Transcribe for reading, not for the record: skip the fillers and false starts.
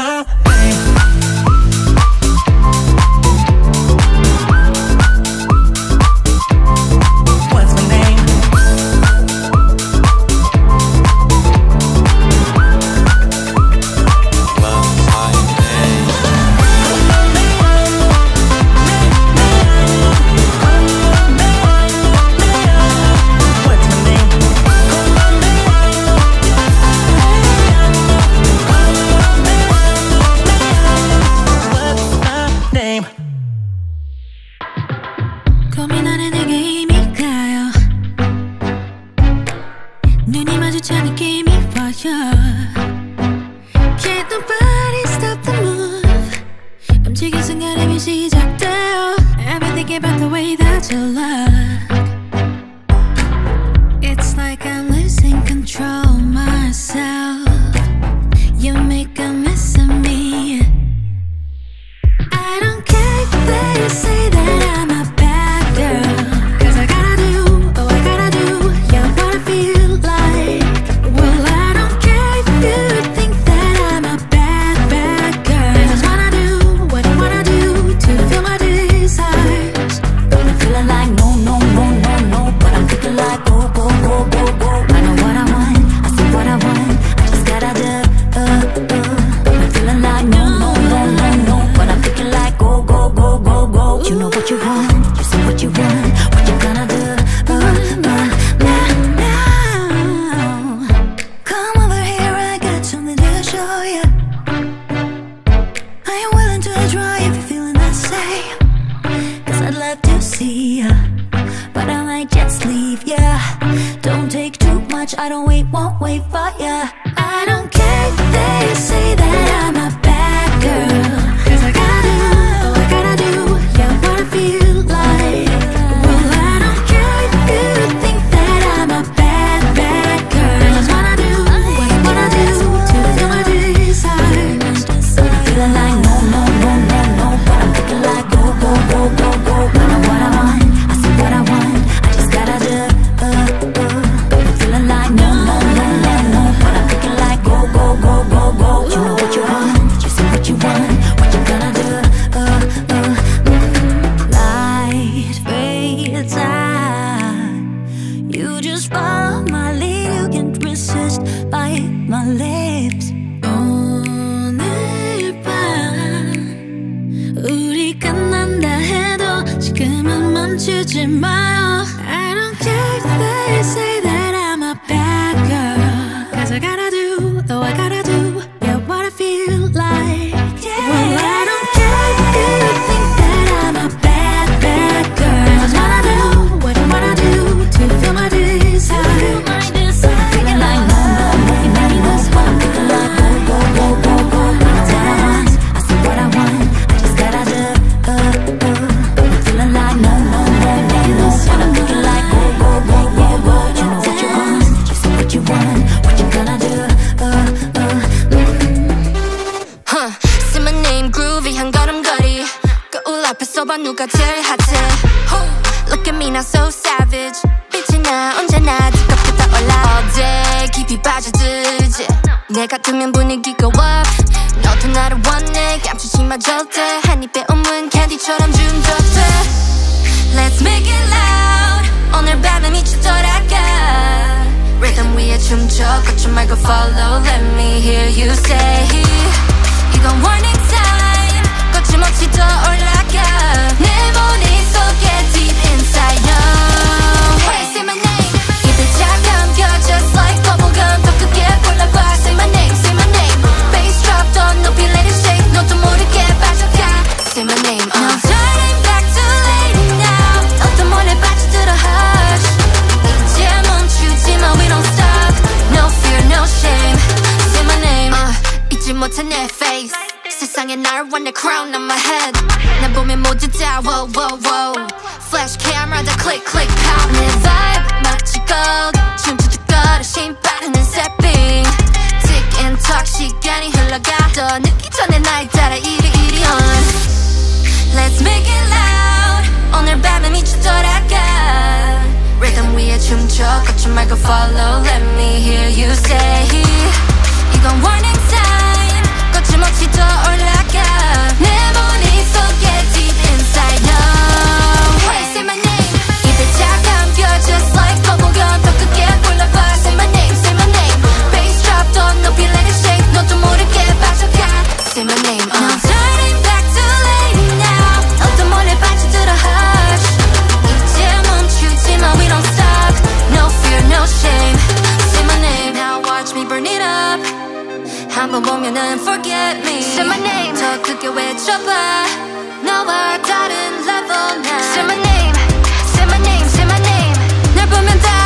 my name? What's my name? 고민하는 내게 힘이 가요. 눈이 마주쳐 느낌이 와요. Can't nobody stop the move. 움직인 순간 힘이 시작돼요. I've been thinking about the way that you look. It's like I'm losing control of myself. You make a mess of me. I don't care if they say that I'm a bad girl, 'cause I gotta do, oh I gotta do, yeah, what I feel like. Well, I don't care if you think that I'm a bad, bad girl. I just wanna do what I wanna do to feel my desires. I'm feeling like no, no, no, no, no, but I'm thinking like go, go, go, go, go. I know what I want, I see what I want, I just gotta do, I'm feeling like no, no, no, no, no, but I'm thinking like go, go, go, go, go. You know what you want, you say what you want, what you gonna do, now. Come over here, I got something to show you. I am willing to try if you're feeling the same, 'cause I'd love to see ya, but I might just leave ya. Don't take too much, I don't wait, won't wait for ya. I don't care if they say that I'm a bad girl, 'cause I gotta do, oh I gotta do, yeah, what I feel like. Well, I don't care if you think that I'm a bad, bad girl. I just wanna do what I wanna do to feel my desires. I'm feeling like no, no, no, no, no, but I'm thinking like go, go, go, go, go. I know what I want, I see what I want, I just gotta do, I'm feeling like no, no, no, no, no, but I'm thinking like go, go, go, go, go. You know what you want, you say what you want, what you gonna do, light fades out. You just follow my lead, you can't resist, bite my lips. 오늘 밤 우리 끝난다 해도 지금은 멈추지 마요. I don't care if they say that I'm a bad girl, 'cause I gotta do, oh I gotta do, yeah, what I feel like. Well, I don't care if you think that I'm a bad, bad girl. I just wanna do what I wanna do to feel my desires. I'm feeling like no, no, no, no, no, but I'm thinking like go, go, go, go, go. I know what I want, I see what I want, I just gotta do, I'm feeling like no, no, no, no, no, but I'm thinking like go, go, go, go, go. You know what you want, you say what you want, what you gonna do, Say my name, groovy 한 걸음걸이 거울 앞에서 봐 누가 제일 핫해. Look at me now so savage. 빛이 나 언제나 뒤끝부터 올라. All day 깊이 빠져들지. 내 같으면 분위기가 up. 너도 나를 원해 감추지 마 절대. 한 입에 오문 캔디처럼 중독돼. Let's make it loud. 오늘 밤에 미쳐 돌아가. Rhythm 위에 춤춰 걷지 말고 follow. Let me hear you say. 이건 warning sign. 거침없이 더 올라가. 내 머릿속에 deep inside you. Hey, say my name. 입에 잠겨 just like bubblegum. 더 크게 골라봐. Say my name, say my name. Bass drop 더 높이 let it shake. 너도 모르게 빠져가. Say my name. No turning back too late now. 너도 몰래 빠져들어 hush. 이제 멈추지 마 we don't stop. No fear, no shame. Say my name. 잊지 못해 내 face. 세상에 날 원해 crown on my head. 날 보면 모두 다 wow wow wow. Flash camera 다 click click pow. 내 vibe 마치 gold. 춤추듯 걸어 심 빠르는 stepping. Tick and talk 시간이 흘러가. 더 늦기 전에 날 따라 이리 on. Let's make it loud. 오늘 밤에 미쳐 돌아가. Rhythm 위에 춤춰 걷지 말고 follow. Let me hear you say. 이건 warning sign. 거침없이 없는 forget me. Say my name 더 크게 외쳐봐. 너와 다른 level now. Say my name, say my name, say my name. 널 보면 다